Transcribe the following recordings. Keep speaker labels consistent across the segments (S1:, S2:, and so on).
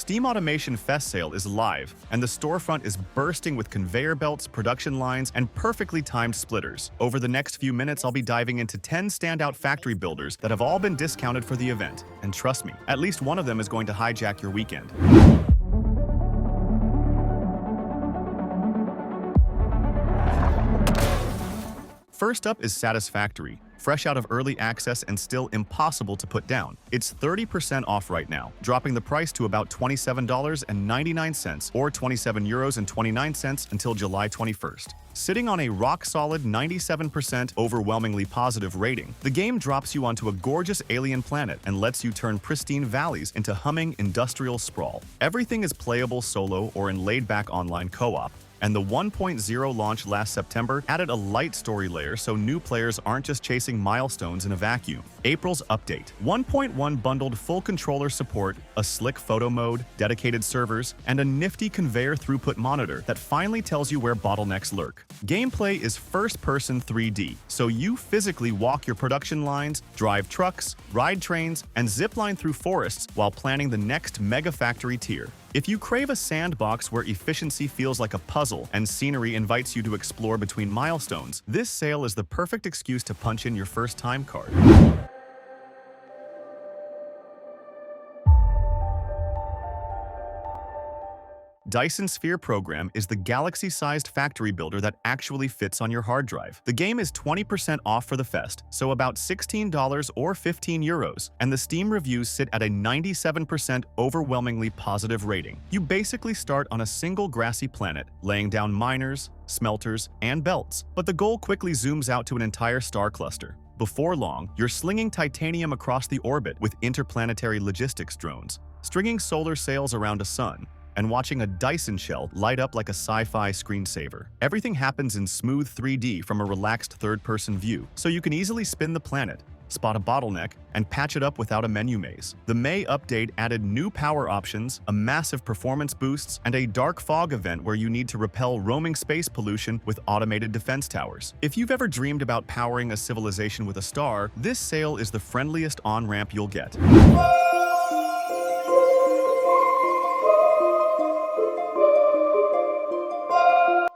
S1: Steam Automation Fest sale is live, and the storefront is bursting with conveyor belts, production lines, and perfectly timed splitters. Over the next few minutes, I'll be diving into 10 standout factory builders that have all been discounted for the event. And trust me, at least one of them is going to hijack your weekend. First up is Satisfactory, fresh out of early access and still impossible to put down. It's 30% off right now, dropping the price to about $27.99 or €27.29 until July 21st. Sitting on a rock-solid 97% overwhelmingly positive rating, the game drops you onto a gorgeous alien planet and lets you turn pristine valleys into humming industrial sprawl. Everything is playable solo or in laid-back online co-op, and the 1.0 launch last September added a light story layer so new players aren't just chasing milestones in a vacuum. April's update: 1.1 bundled full controller support, a slick photo mode, dedicated servers, and a nifty conveyor throughput monitor that finally tells you where bottlenecks lurk. Gameplay is first-person 3D, so you physically walk your production lines, drive trucks, ride trains, and zipline through forests while planning the next mega factory tier. If you crave a sandbox where efficiency feels like a puzzle and scenery invites you to explore between milestones, this sale is the perfect excuse to punch in your first time card. Dyson Sphere Program is the galaxy-sized factory builder that actually fits on your hard drive. The game is 20% off for the fest, so about $16 or €15, and the Steam reviews sit at a 97% overwhelmingly positive rating. You basically start on a single grassy planet, laying down miners, smelters, and belts, but the goal quickly zooms out to an entire star cluster. Before long, you're slinging titanium across the orbit with interplanetary logistics drones, stringing solar sails around a sun, and watching a Dyson shell light up like a sci-fi screensaver. Everything happens in smooth 3D from a relaxed third-person view, so you can easily spin the planet, spot a bottleneck, and patch it up without a menu maze. The May update added new power options, a massive performance boosts, and a dark fog event where you need to repel roaming space pollution with automated defense towers. If you've ever dreamed about powering a civilization with a star, this sale is the friendliest on-ramp you'll get.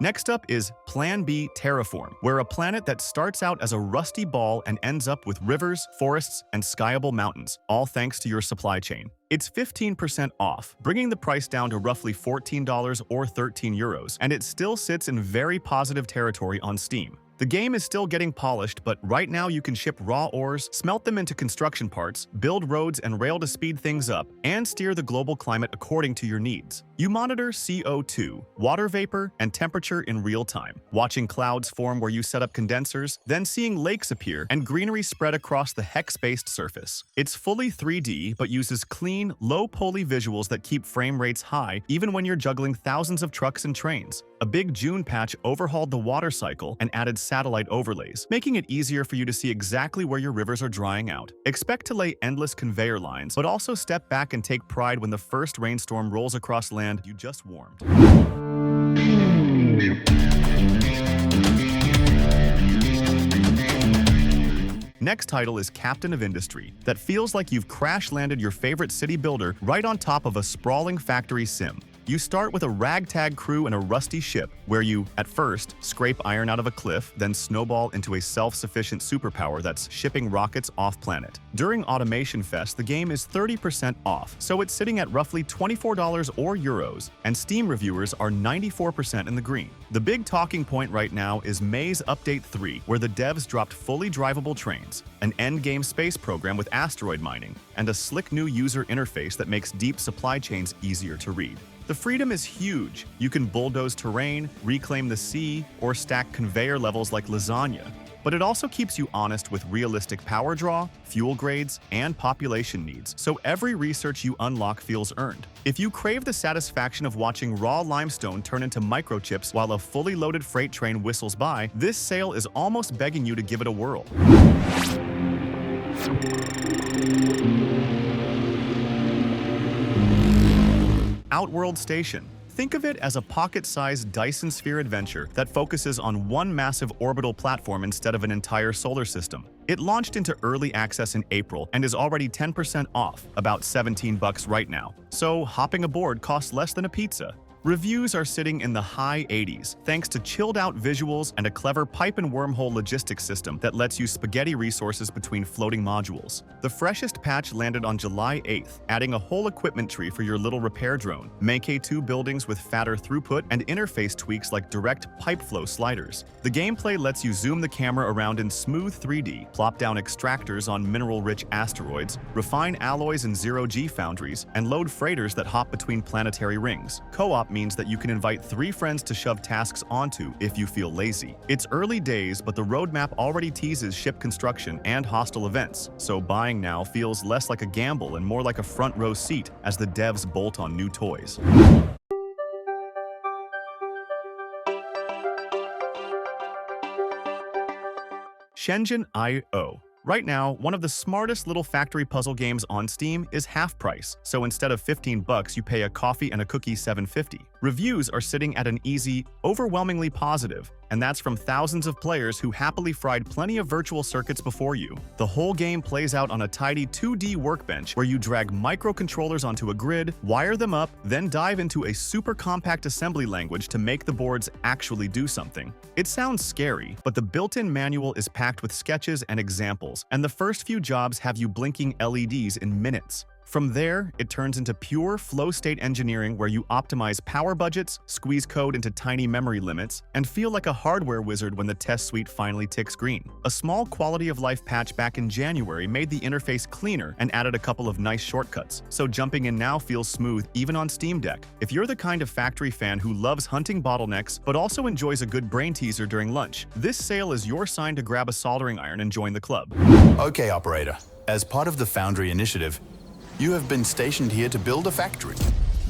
S1: Next up is Plan B Terraform, where a planet that starts out as a rusty ball and ends up with rivers, forests, and skyable mountains, all thanks to your supply chain. It's 15% off, bringing the price down to roughly $14 or €13, and it still sits in very positive territory on Steam. The game is still getting polished, but right now you can ship raw ores, smelt them into construction parts, build roads and rail to speed things up, and steer the global climate according to your needs. You monitor CO2, water vapor, and temperature in real time, watching clouds form where you set up condensers, then seeing lakes appear and greenery spread across the hex-based surface. It's fully 3D, but uses clean, low-poly visuals that keep frame rates high even when you're juggling thousands of trucks and trains. A big June patch overhauled the water cycle and added satellite overlays, making it easier for you to see exactly where your rivers are drying out. Expect to lay endless conveyor lines, but also step back and take pride when the first rainstorm rolls across land you just warmed. Next title is Captain of Industry, that feels like you've crash-landed your favorite city builder right on top of a sprawling factory sim. You start with a ragtag crew and a rusty ship, where you, at first, scrape iron out of a cliff, then snowball into a self-sufficient superpower that's shipping rockets off-planet. During Automation Fest, the game is 30% off, so it's sitting at roughly $24 or euros, and Steam reviewers are 94% in the green. The big talking point right now is May's Update 3, where the devs dropped fully drivable trains, an endgame space program with asteroid mining, and a slick new user interface that makes deep supply chains easier to read. The freedom is huge. You can bulldoze terrain, reclaim the sea, or stack conveyor levels like lasagna. But it also keeps you honest with realistic power draw, fuel grades, and population needs, so every research you unlock feels earned. If you crave the satisfaction of watching raw limestone turn into microchips while a fully loaded freight train whistles by, this sale is almost begging you to give it a whirl. Outworld Station, Think of it as a pocket-sized Dyson sphere adventure that focuses on one massive orbital platform instead of an entire solar system. It launched into early access in April and is already 10% off, about $17 right now. So hopping aboard costs less than a pizza. Reviews are sitting in the high 80s thanks to chilled-out visuals and a clever pipe and wormhole logistics system that lets you spaghetti resources between floating modules. The freshest patch landed on July 8th, adding a whole equipment tree for your little repair drone, Make 2 buildings with fatter throughput, and interface tweaks like direct pipe flow sliders. The gameplay lets you zoom the camera around in smooth 3D, plop down extractors on mineral-rich asteroids, refine alloys in zero-G foundries, and load freighters that hop between planetary rings. Co-op means that you can invite 3 friends to shove tasks onto if you feel lazy. It's early days, but the roadmap already teases ship construction and hostile events, so buying now feels less like a gamble and more like a front row seat as the devs bolt on new toys. SHENZHEN I. Right now, one of the smartest little factory puzzle games on Steam is half price, so instead of $15 you pay a coffee and a cookie $7.50. Reviews are sitting at an easy, overwhelmingly positive, and that's from thousands of players who happily fried plenty of virtual circuits before you. The whole game plays out on a tidy 2D workbench where you drag microcontrollers onto a grid, wire them up, then dive into a super compact assembly language to make the boards actually do something. It sounds scary, but the built-in manual is packed with sketches and examples, and the first few jobs have you blinking LEDs in minutes. From there, it turns into pure flow-state engineering where you optimize power budgets, squeeze code into tiny memory limits, and feel like a hardware wizard when the test suite finally ticks green. A small quality-of-life patch back in January made the interface cleaner and added a couple of nice shortcuts, so jumping in now feels smooth even on Steam Deck. If you're the kind of factory fan who loves hunting bottlenecks but also enjoys a good brain teaser during lunch, this sale is your sign to grab a soldering iron and join the club.
S2: Okay, operator. As part of the Foundry initiative, you have been stationed here to build a factory.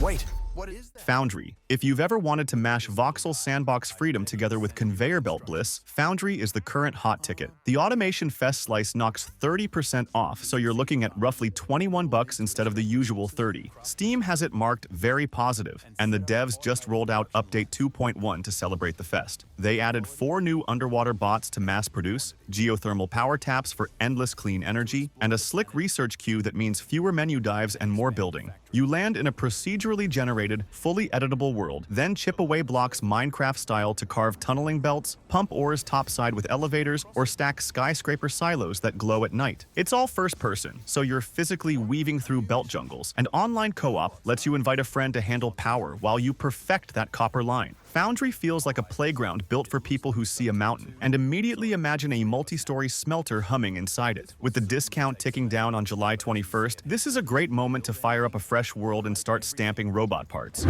S2: Wait, what is that?
S1: Foundry. If you've ever wanted to mash voxel sandbox freedom together with conveyor belt bliss, Foundry is the current hot ticket. The Automation Fest slice knocks 30% off, so you're looking at roughly $21 instead of the usual $30. Steam has it marked very positive, and the devs just rolled out Update 2.1 to celebrate the fest. They added 4 new underwater bots to mass produce, geothermal power taps for endless clean energy, and a slick research queue that means fewer menu dives and more building. You land in a procedurally generated, fully editable world, then chip away blocks Minecraft style to carve tunneling belts, pump ores topside with elevators, or stack skyscraper silos that glow at night. It's all first person, so you're physically weaving through belt jungles, and online co-op lets you invite a friend to handle power while you perfect that copper line. Foundry feels like a playground built for people who see a mountain and immediately imagine a multi-story smelter humming inside it. With the discount ticking down on July 21st, this is a great moment to fire up a fresh world and start stamping robot parts.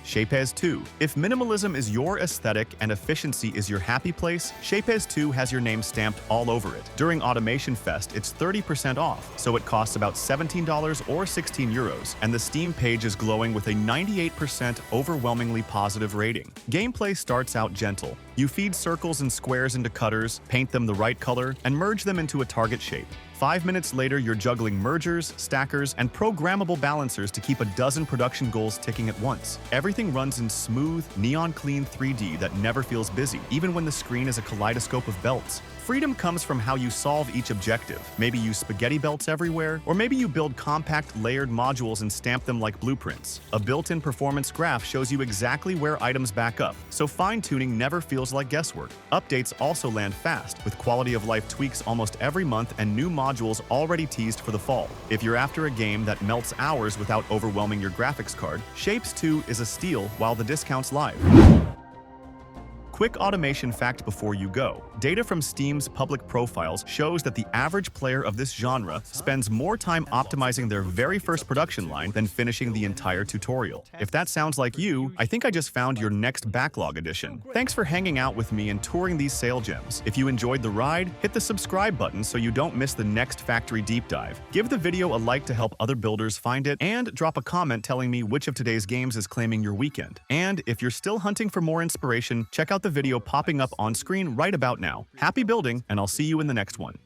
S1: Shapez 2. If minimalism is your aesthetic and efficiency is your happy place, Shapez 2 has your name stamped all over it. During Automation Fest, it's 30% off, so it costs about $17 or 16 euros, and the Steam page is glowing with a 98% overwhelmingly positive rating. Gameplay starts out gentle. You feed circles and squares into cutters, paint them the right color, and merge them into a target shape. 5 minutes later, you're juggling mergers, stackers, and programmable balancers to keep a dozen production goals ticking at once. Everything runs in smooth, neon-clean 3D that never feels busy, even when the screen is a kaleidoscope of belts. Freedom comes from how you solve each objective. Maybe you spaghetti belts everywhere, or maybe you build compact, layered modules and stamp them like blueprints. A built-in performance graph shows you exactly where items back up, so fine-tuning never feels like guesswork. Updates also land fast, with quality-of-life tweaks almost every month and new modules already teased for the fall. If you're after a game that melts hours without overwhelming your graphics card, Shapez 2 is a steal while the discount's live. Quick automation fact before you go. Data from Steam's public profiles shows that the average player of this genre spends more time optimizing their very first production line than finishing the entire tutorial. If that sounds like you, I think I just found your next backlog edition. Thanks for hanging out with me and touring these sale gems. If you enjoyed the ride, hit the subscribe button so you don't miss the next factory deep dive. Give the video a like to help other builders find it, and drop a comment telling me which of today's games is claiming your weekend. And if you're still hunting for more inspiration, check out the video popping up on screen right about now. Happy building, and I'll see you in the next one.